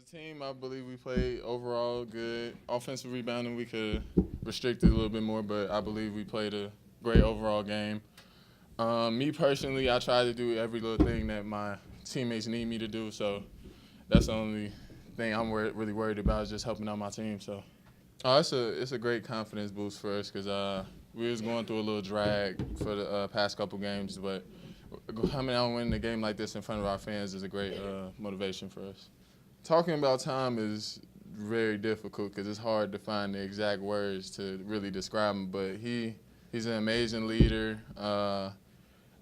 a team, I believe we played overall good. Offensive rebounding, we could restrict it a little bit more, but I believe we played a great overall game. Me personally, I try to do every little thing that my teammates need me to do, so that's the only thing I'm really worried about is just helping out my team. So, it's a great confidence boost for us because we was going through a little drag for the past couple games, but coming out and winning a game like this in front of our fans is a great motivation for us. Talking about Tom is very difficult because it's hard to find the exact words to really describe him, but he's an amazing leader.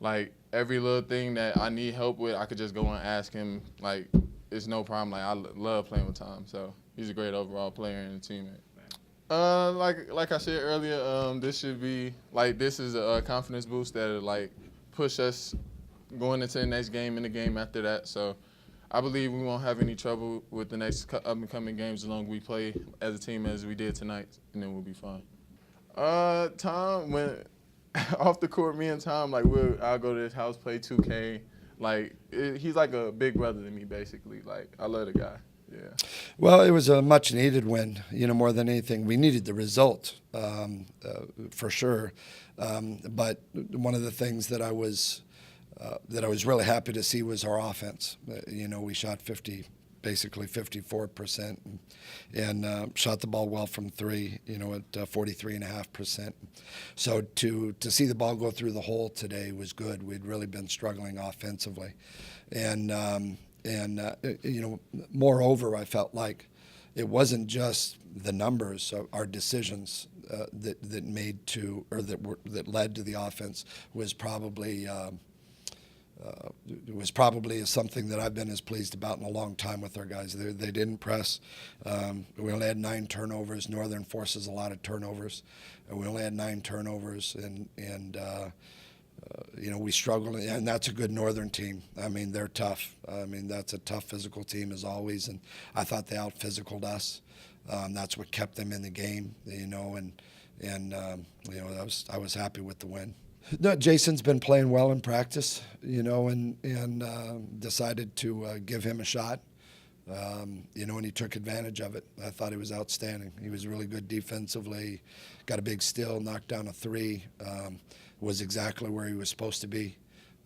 Like, every little thing that I need help with, I could just go and ask him. Like, it's no problem. Like, I love playing with Tom, so he's a great overall player and a teammate. Like I said earlier, this is a confidence boost that'll like push us going into the next game and the game after that. So I believe we won't have any trouble with the next up-and-coming games as long as we play as a team as we did tonight, and then we'll be fine. Tom, when off the court, me and Tom, like, I'll go to his house, play 2K. Like, he's like a big brother to me, basically. Like, I love the guy. Yeah. Well, it was a much-needed win. More than anything, we needed the result for sure. But one of the things that I was really happy to see was our offense. We shot basically 54%, and shot the ball well from three. At 43.5%. So to see the ball go through the hole today was good. We'd really been struggling offensively, and moreover, I felt like it wasn't just the numbers, our decisions that led to the offense was probably something that I've been as pleased about in a long time with our guys. They didn't press. We only had 9 turnovers. Northern forces a lot of turnovers. We only had 9 turnovers, and we struggled, and that's a good Northern team. I mean, they're tough. I mean, that's a tough physical team as always, and I thought they out-physicaled us. That's what kept them in the game, I was happy with the win. No, Jason's been playing well in practice, and decided to give him a shot, and he took advantage of it. I thought he was outstanding. He was really good defensively, got a big steal, knocked down a 3, was exactly where he was supposed to be,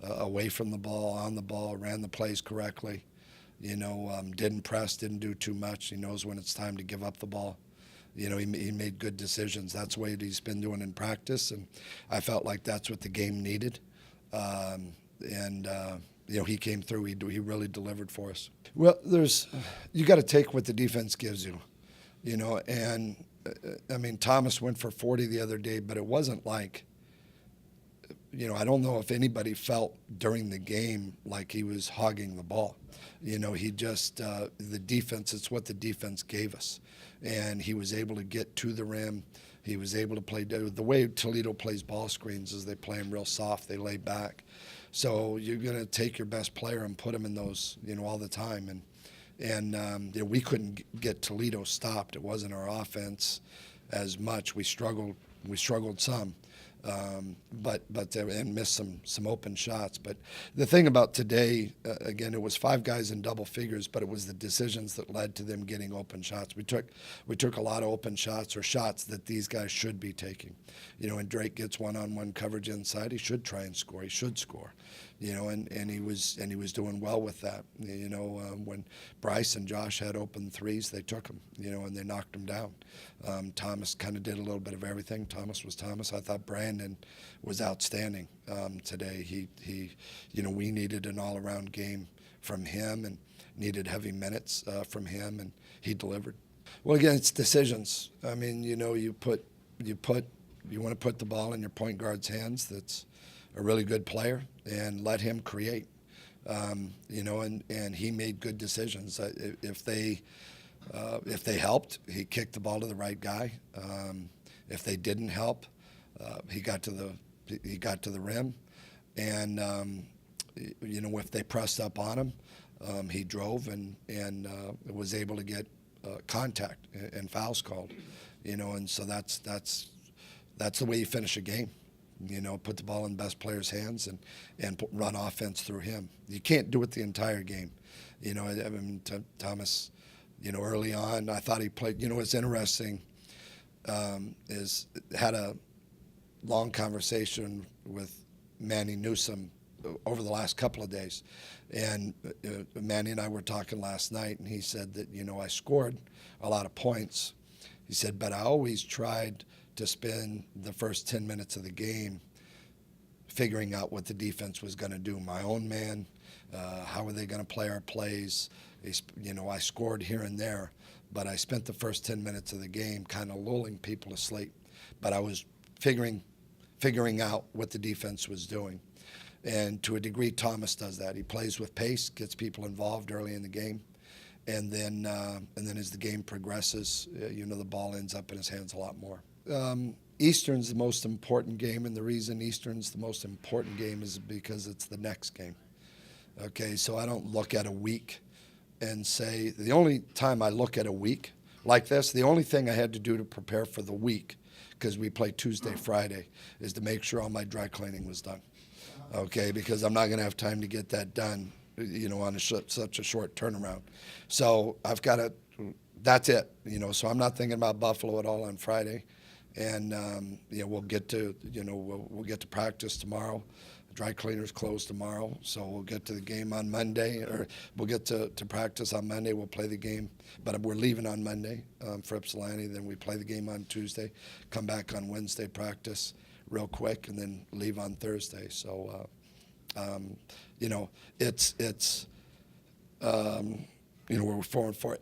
away from the ball, on the ball, ran the plays correctly, didn't press, didn't do too much. He knows when it's time to give up the ball. He made good decisions. That's what he's been doing in practice, and I felt like that's what the game needed. He came through. He really delivered for us. Well, you got to take what the defense gives you, and I mean, Thomas went for 40 the other day, but it wasn't like, I don't know if anybody felt during the game like he was hogging the ball. He just, the defense, it's what the defense gave us. And he was able to get to the rim. He was able to play. The way Toledo plays ball screens is they play them real soft. They lay back. So you're going to take your best player and put him in those, all the time. And we couldn't get Toledo stopped. It wasn't our offense as much. We struggled some. And missed some open shots. But the thing about today, again, it was 5 guys in double figures, but it was the decisions that led to them getting open shots. We took a lot of open shots, or shots that these guys should be taking. And Drake gets one-on-one coverage inside, he should try and score. He should score. And he was doing well with that. When Bryce and Josh had open threes, they took them. And they knocked them down. Thomas kind of did a little bit of everything. Thomas was Thomas. I thought Brandon was outstanding today. We needed an all-around game from him, and needed heavy minutes from him, and he delivered. Well, again, it's decisions. I mean, you want to put the ball in your point guard's hands. That's a really good player, and let him create. And he made good decisions. If they helped, he kicked the ball to the right guy. If they didn't help, he got to the rim, and if they pressed up on him, he drove and was able to get contact and fouls called. And so that's the way you finish a game. Put the ball in the best player's hands and run offense through him. You can't do it the entire game. I mean, Thomas Early on, I thought he played. What's interesting is had a long conversation with Manny Newsom over the last couple of days. And Manny and I were talking last night, and he said that, I scored a lot of points. He said, but I always tried to spend the first 10 minutes of the game figuring out what the defense was going to do. My own man, how were they going to play our plays? I scored here and there, but I spent the first 10 minutes of the game kind of lulling people to sleep. But I was figuring out what the defense was doing. And to a degree, Thomas does that. He plays with pace, gets people involved early in the game, and then as the game progresses, the ball ends up in his hands a lot more. Eastern's the most important game, and the reason Eastern's the most important game is because it's the next game. Okay, so I don't look at a week and say, the only time I look at a week like this, the only thing I had to do to prepare for the week, because we play Tuesday, Friday, is to make sure all my dry cleaning was done. Okay, because I'm not going to have time to get that done, on such a short turnaround. So I've got to, that's it, so I'm not thinking about Buffalo at all on Friday. And, we'll get to, we'll get to practice tomorrow. Dry cleaners closed tomorrow, so we'll get to the game on Monday, or we'll get to practice on Monday. We'll play the game, but we're leaving on Monday for Ypsilanti. Then we play the game on Tuesday, come back on Wednesday, practice real quick, and then leave on Thursday. So, it's we're 4-4,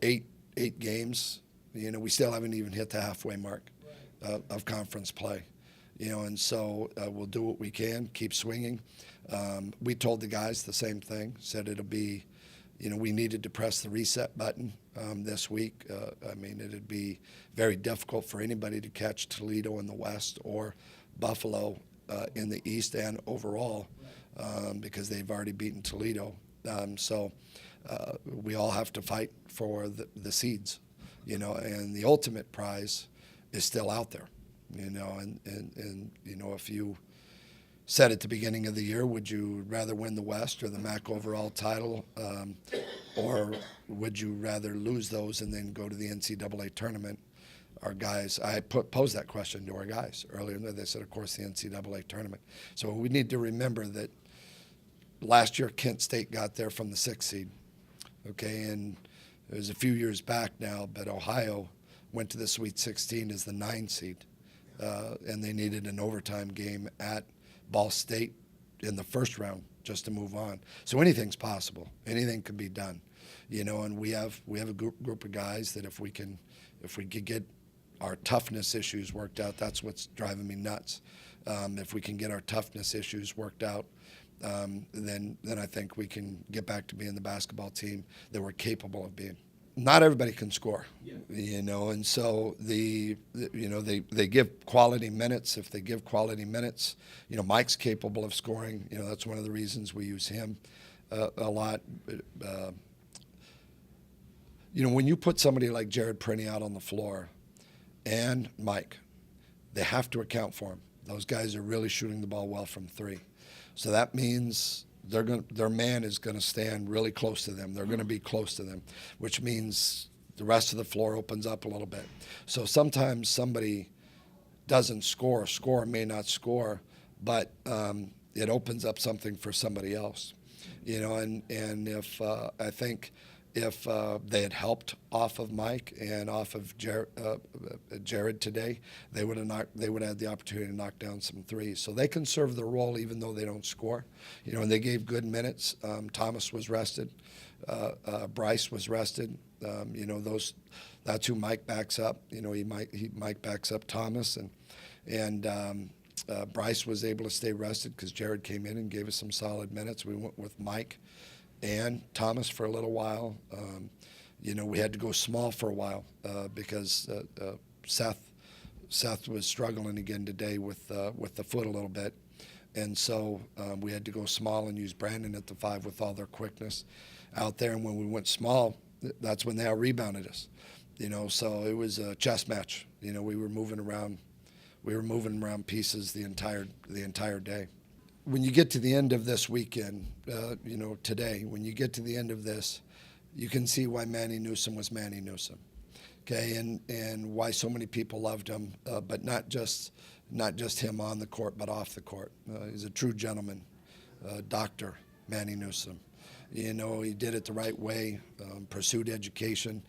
eight games. We still haven't even hit the halfway mark of conference play. And so we'll do what we can, keep swinging. We told the guys the same thing, said it'll be, we needed to press the reset button this week. It'd be very difficult for anybody to catch Toledo in the West or Buffalo in the East and overall because they've already beaten Toledo. So we all have to fight for the seeds, and the ultimate prize is still out there. And if you said at the beginning of the year, would you rather win the West or the MAC overall title, or would you rather lose those and then go to the NCAA tournament? Our guys, I posed that question to our guys earlier, and they said, of course, the NCAA tournament. So we need to remember that last year Kent State got there from the 6th seed, okay, and it was a few years back now, but Ohio went to the Sweet 16 as the 9 seed. And they needed an overtime game at Ball State in the first round just to move on. So anything's possible. Anything can be done, And we have a group of guys that if we could get our toughness issues worked out, that's what's driving me nuts. If we can get our toughness issues worked out, then I think we can get back to being the basketball team that we're capable of being. Not everybody can score, and so they give quality minutes. If they give quality minutes, Mike's capable of scoring. That's one of the reasons we use him a lot. When you put somebody like Jared Prinny out on the floor and Mike, they have to account for him. Those guys are really shooting the ball well from three, so that means their man is going to stand really close to them. They're going to be close to them, which means the rest of the floor opens up a little bit. So sometimes somebody doesn't score. A scorer may not score, but it opens up something for somebody else. And if I think if they had helped off of Mike and off of Jared today, they would have had the opportunity to knock down some threes. So they can serve the role even though they don't score. And they gave good minutes. Thomas was rested. Bryce was rested. That's who Mike backs up. Mike backs up Thomas, and Bryce was able to stay rested because Jared came in and gave us some solid minutes. We went with Mike and Thomas for a little while. We had to go small for a while because Seth was struggling again today with the foot a little bit, and so we had to go small and use Brandon at the 5 with all their quickness out there. And when we went small, that's when they out rebounded us. So it was a chess match. We were moving around pieces the entire day. When you get to the end of this weekend, today, when you get to the end of this, you can see why Manny Newsom was Manny Newsom. Okay, and why so many people loved him, but not just him on the court, but off the court. He's a true gentleman, Dr. Manny Newsom. You know, he did it the right way, pursued education.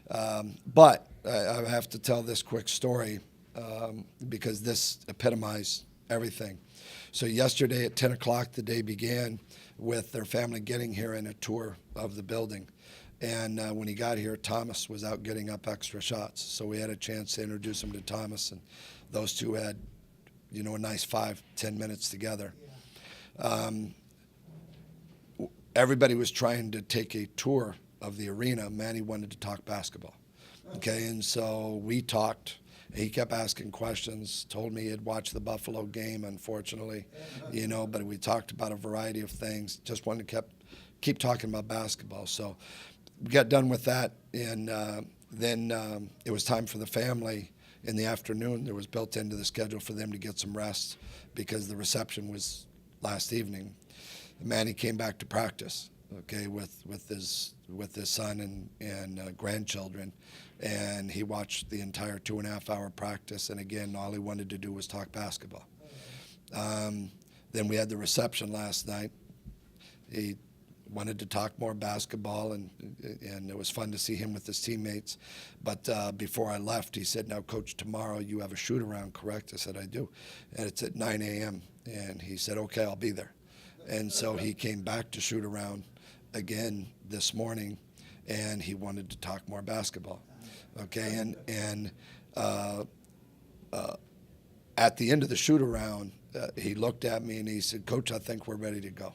But I have to tell this quick story because this epitomized everything. So yesterday at 10 o'clock, the day began with their family getting here and a tour of the building. And when he got here, Thomas was out getting up extra shots. So we had a chance to introduce him to Thomas, and those two had, you know, a nice 5-10 minutes together. Everybody was trying to take a tour of the arena. Manny wanted to talk basketball. Okay, and so we talked. He kept asking questions, told me he had watched the Buffalo game, unfortunately, you know, but we talked about a variety of things, just wanted to keep talking about basketball. So we got done with that, and then it was time for the family in the afternoon. There was built into the schedule for them to get some rest because the reception was last evening. Manny came back to practice, okay, with his son and grandchildren, and he watched the entire 2.5-hour practice. And again, all he wanted to do was talk basketball. Then we had the reception last night. He wanted to talk more basketball, and it was fun to see him with his teammates. But before I left, he said, "Now, Coach, tomorrow you have a shoot-around, correct?" I said, "I do." And it's at 9 a.m. And he said, "Okay, I'll be there." And so he came back to shoot-around again this morning, and he wanted to talk more basketball. Okay, and at the end of the shoot-around, he looked at me and he said, "Coach, I think we're ready to go."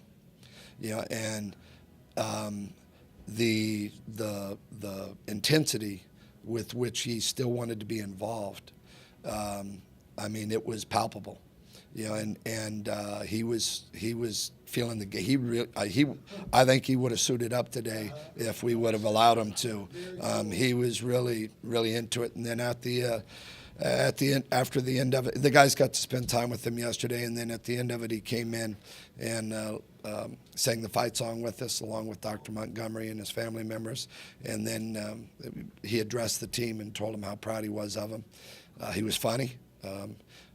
You know, and the intensity with which he still wanted to be involved, I mean, it was palpable. You know, and he was feeling the game. I think he would have suited up today if we would have allowed him to. He was really into it. And then at the end, after the end of it, the guys got to spend time with him yesterday. And then at the end of it, he came in and sang the fight song with us, along with Dr. Montgomery and his family members. And then he addressed the team and told them how proud he was of them. He was funny.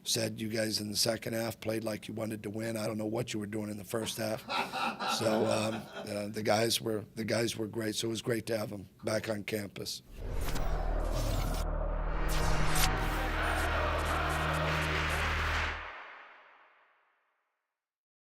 Said, "You guys in the second half played like you wanted to win. I don't know what you were doing in the first half." So the guys were great. So it was great to have them back on campus.